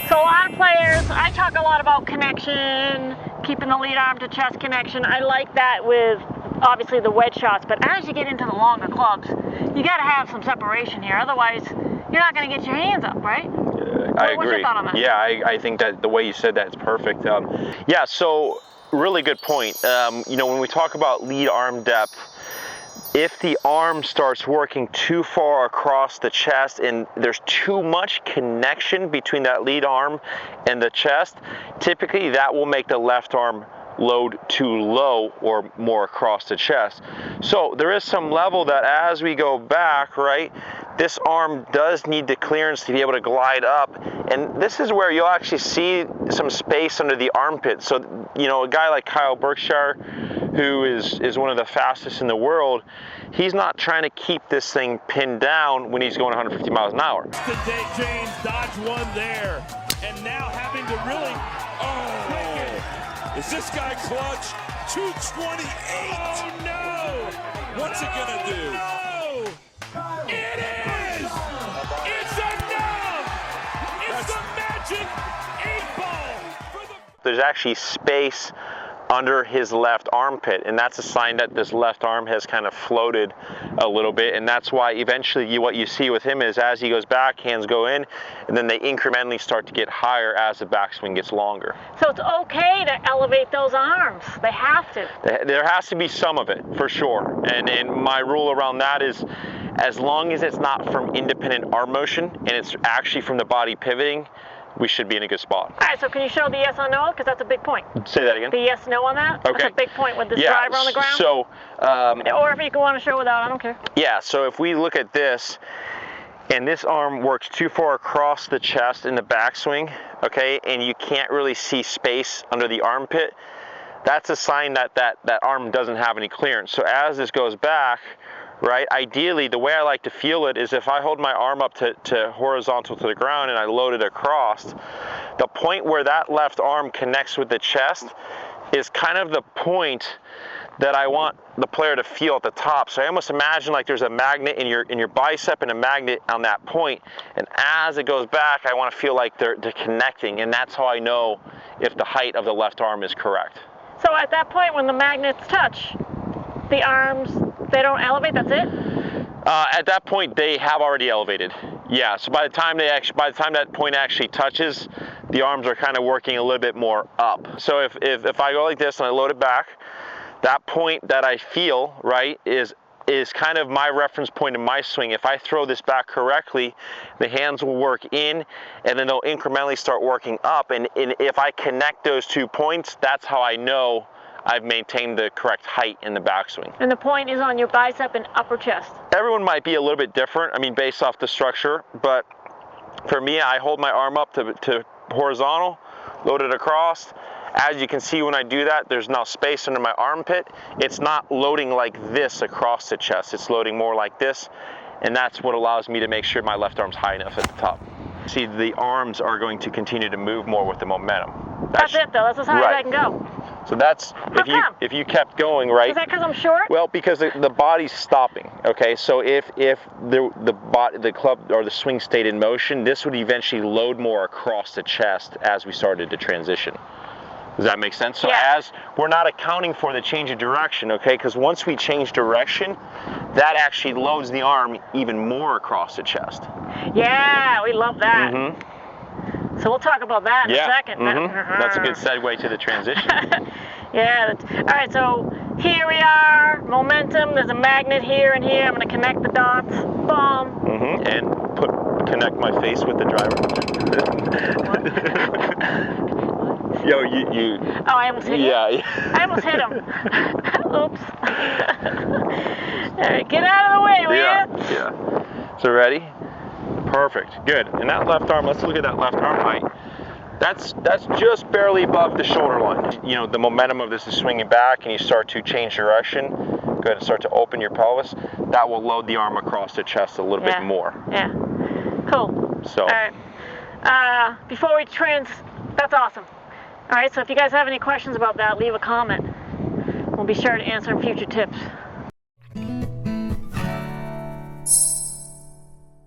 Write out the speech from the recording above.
So a lot of players, I talk a lot about connection, keeping the lead arm to chest connection. I like that with obviously the wedge shots, but as you get into the longer clubs, you got to have some separation here. Otherwise, you're not going to get your hands up, right? I agree. What's your thought on that? Yeah, I think that the way you said that is perfect. Yeah, so really good point. You know, when we talk about lead arm depth, if the arm starts working too far across the chest and there's too much connection between that lead arm and the chest, typically that will make the left arm load too low or more across the chest. So there is some level that as we go back, right, this arm does need the clearance to be able to glide up. And this is where you'll actually see some space under the armpit. So, you know, a guy like Kyle Berkshire, who is one of the fastest in the world, he's not trying to keep this thing pinned down when he's going 150 miles an hour. Today, James dodged one there, and now having to really, is this guy clutch? 228. Oh no! What's it gonna do? No! It is! It's enough! It's the magic 8-ball! There's actually space under his left armpit, and that's a sign that this left arm has kind of floated a little bit, and that's why eventually what you see with him is as he goes back, hands go in, and then they incrementally start to get higher as the backswing gets longer. So it's okay to elevate those arms. They have to. There has to be some of it, for sure, and my rule around that is as long as it's not from independent arm motion and it's actually from the body pivoting, we should be in a good spot. All right, so can you show the yes or no? Because that's a big point. Say that again. The yes, no on that? Okay. That's a big point with this driver on the ground? So, or if you want to show without, I don't care. Yeah, so if we look at this, and this arm works too far across the chest in the backswing, okay, and you can't really see space under the armpit, that's a sign that that arm doesn't have any clearance. So as this goes back, right, ideally the way I like to feel it is if I hold my arm up to horizontal to the ground and I load it across, the point where that left arm connects with the chest is kind of the point that I want the player to feel at the top. So I almost imagine like there's a magnet in your bicep and a magnet on that point, and as it goes back I want to feel like they're connecting, and that's how I know if the height of the left arm is correct. So at that point when the magnets touch, the arms, they don't elevate, that's it? At that point, they have already elevated. Yeah, so by the time that point actually touches, the arms are kind of working a little bit more up. So if I go like this and I load it back, that point that I feel, right, is kind of my reference point in my swing. If I throw this back correctly, the hands will work in, and then they'll incrementally start working up. And if I connect those 2 points, that's how I know I've maintained the correct height in the backswing. And the point is on your bicep and upper chest. Everyone might be a little bit different, I mean, based off the structure, but for me, I hold my arm up to horizontal, load it across. As you can see when I do that, there's now space under my armpit. It's not loading like this across the chest, it's loading more like this, and that's what allows me to make sure my left arm's high enough at the top. See, the arms are going to continue to move more with the momentum. That's it though, that's as high as I can go. So that's, if you kept going, right? Is that because I'm short? Well, because the body's stopping, okay? So if the club or the swing stayed in motion, this would eventually load more across the chest as we started to transition. Does that make sense? So yeah. As we're not accounting for the change of direction, okay? Because once we change direction, that actually loads the arm even more across the chest. Yeah, we love that. Mm-hmm. So we'll talk about that in a second. Mm-hmm. That's a good segue to the transition. Yeah. All right, so here we are, momentum. There's a magnet here and here. I'm going to connect the dots. Boom. Mm-hmm. And connect my face with the driver. Yo, you. Oh, I almost hit you? Yeah. I almost hit him. Oops. All right, get out of the way, will you? Yeah. So ready? Perfect. Good. And that left arm, let's look at that left arm height. That's just barely above the shoulder line. You know, the momentum of this is swinging back and you start to change direction. Go ahead and start to open your pelvis. That will load the arm across the chest a little bit more. Yeah. Cool. So. All right. Before we that's awesome. All right, so if you guys have any questions about that, leave a comment. We'll be sure to answer in future tips.